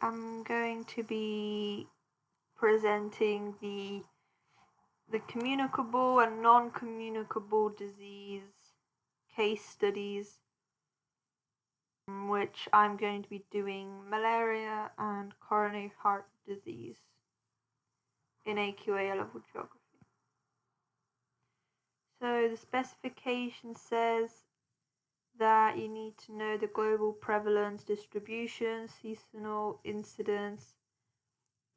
am going to be presenting the communicable and non-communicable disease case studies, which I'm going to be doing malaria and coronary heart disease in AQA level geography. So the specification says that you need to know the global prevalence, distribution, seasonal incidence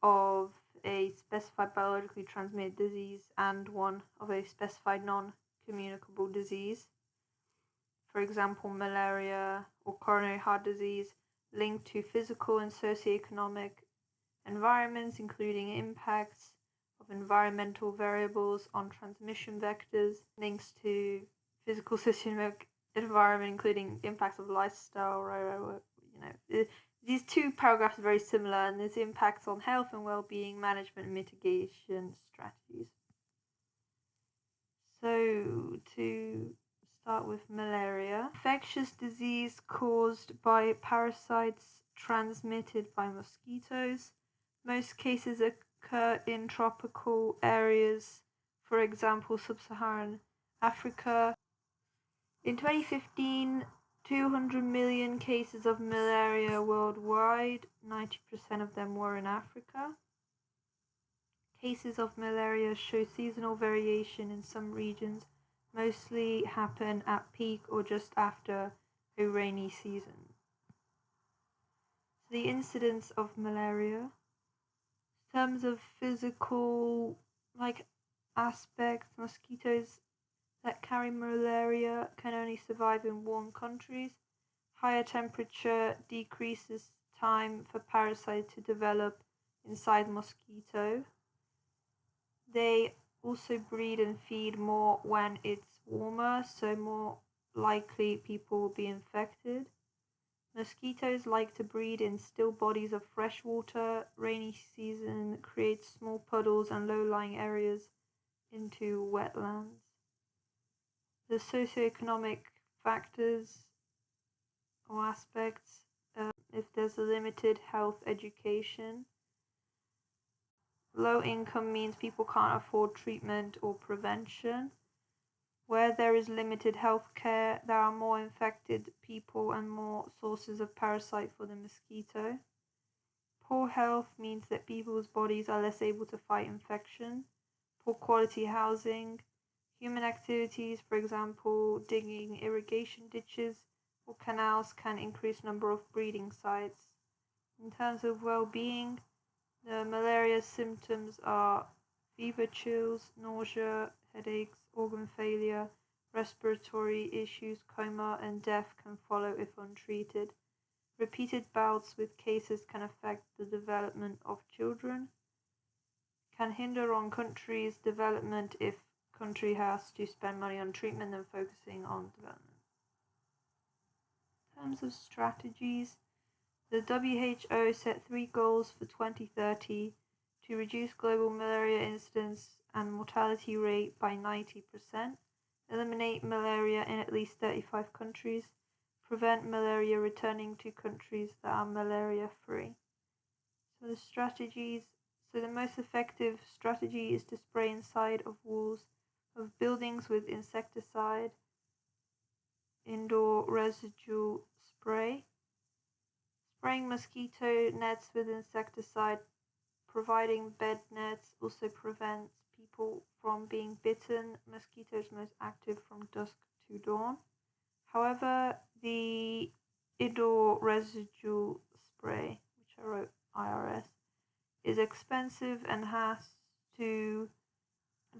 of a specified biologically transmitted disease and one of a specified non-communicable disease. For example, malaria or coronary heart disease linked to physical and socioeconomic environments, including impacts of environmental variables on transmission vectors, links to physical socioeconomic environment, including impacts of lifestyle, these two paragraphs are very similar, and there's impacts on health and well-being, management and mitigation strategies. So to start with malaria, infectious disease caused by parasites transmitted by mosquitoes. Most cases occur in tropical areas, for example, sub-Saharan Africa. In 2015, 200 million cases of malaria worldwide, 90% of them were in Africa. Cases of malaria show seasonal variation in some regions, mostly happen at peak or just after a rainy season. So the incidence of malaria, in terms of physical aspects, mosquitoes that carry malaria can only survive in warm countries. Higher temperature decreases time for parasites to develop inside mosquito. They also breed and feed more when it's warmer, so more likely people will be infected. Mosquitoes like to breed in still bodies of fresh water. Rainy season creates small puddles and low-lying areas into wetlands. The socioeconomic factors or aspects, if there's a limited health education. Low income means people can't afford treatment or prevention. Where there is limited health care, there are more infected people and more sources of parasite for the mosquito. Poor health means that people's bodies are less able to fight infection. Poor quality housing. Human activities, for example, digging irrigation ditches or canals, can increase number of breeding sites. In terms of well-being, the malaria symptoms are fever, chills, nausea, headaches, organ failure, respiratory issues, coma, and death can follow if untreated. Repeated bouts with cases can affect the development of children, can hinder on country's development if country has to spend money on treatment than focusing on development. In terms of strategies, the WHO set 3 goals for 2030 to reduce global malaria incidence and mortality rate by 90%, eliminate malaria in at least 35 countries, prevent malaria returning to countries that are malaria-free. So the most effective strategy is to spray inside of walls of buildings with insecticide, indoor residual spray. Spraying mosquito nets with insecticide, providing bed nets also prevents people from being bitten. Mosquitoes most active from dusk to dawn. However, the indoor residual spray, which I wrote IRS, is expensive and has to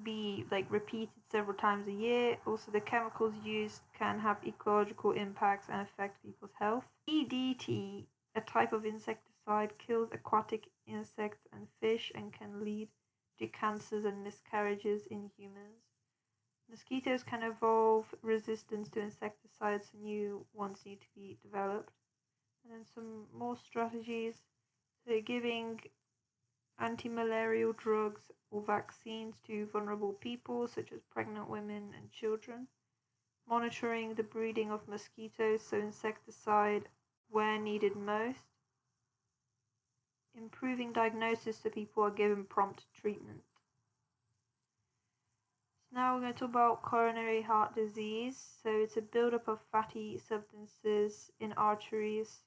be repeated several times a year. Also, the chemicals used can have ecological impacts and affect people's health. DDT, a type of insecticide, kills aquatic insects and fish and can lead to cancers and miscarriages in humans. Mosquitoes can evolve resistance to insecticides, so new ones need to be developed. And then some more strategies. So giving anti-malarial drugs or vaccines to vulnerable people such as pregnant women and children. Monitoring the breeding of mosquitoes, so insecticide where needed most. improving diagnosis so people are given prompt treatment. So now we're going to talk about coronary heart disease. So it's a buildup of fatty substances in arteries,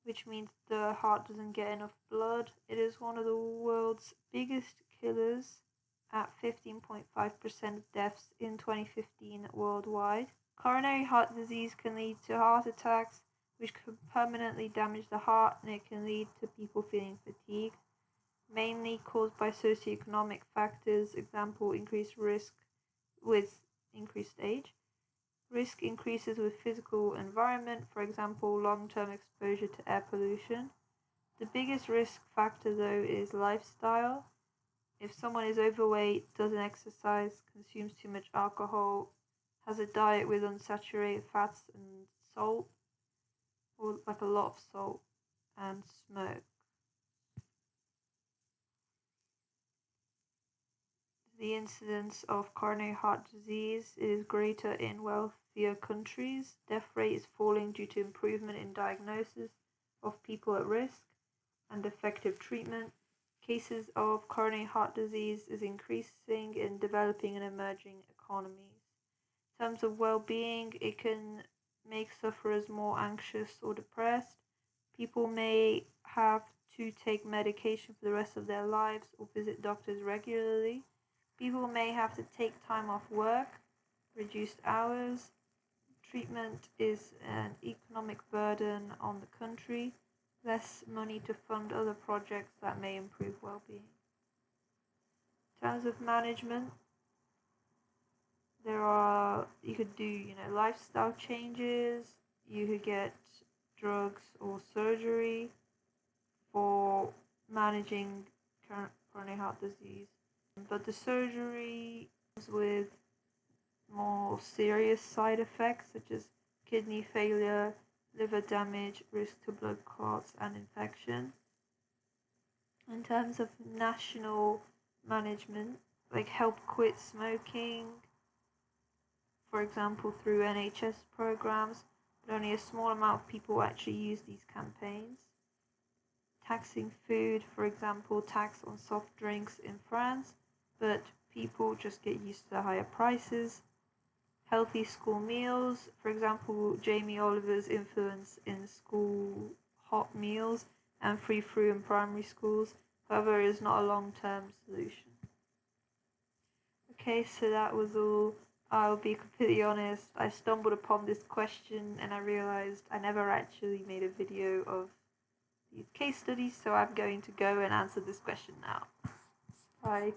which means the heart doesn't get enough blood. It is one of the world's biggest killers at 15.5% of deaths in 2015 worldwide. Coronary heart disease can lead to heart attacks, which can permanently damage the heart, and it can lead to people feeling fatigue, mainly caused by socioeconomic factors, example, increased risk with increased age. Risk increases with physical environment, for example, long-term exposure to air pollution. The biggest risk factor, though, is lifestyle. If someone is overweight, doesn't exercise, consumes too much alcohol, has a diet with unsaturated fats and salt, or like a lot of salt, and smoke. The incidence of coronary heart disease is greater in wealthier countries. Death rate is falling due to improvement in diagnosis of people at risk and effective treatment. Cases of coronary heart disease is increasing in developing and emerging economies. In terms of well-being, it can make sufferers more anxious or depressed. People may have to take medication for the rest of their lives or visit doctors regularly. People may have to take time off work, reduced hours. Treatment is an economic burden on the country, less money to fund other projects that may improve well-being. In terms of management, you could do, lifestyle changes, you could get drugs or surgery for managing coronary heart disease. But the surgery comes with more serious side effects such as kidney failure, liver damage, risk to blood clots, and infection. In terms of national management, like help quit smoking, for example, through NHS programs, but only a small amount of people actually use these campaigns. Taxing food, for example, tax on soft drinks in France, but people just get used to the higher prices. Healthy school meals, for example, Jamie Oliver's influence in school hot meals and free fruit in primary schools, however, is not a long-term solution. Okay, so that was all. I'll be completely honest, I stumbled upon this question and I realized I never actually made a video of these case studies, so I'm going to go and answer this question now. Bye.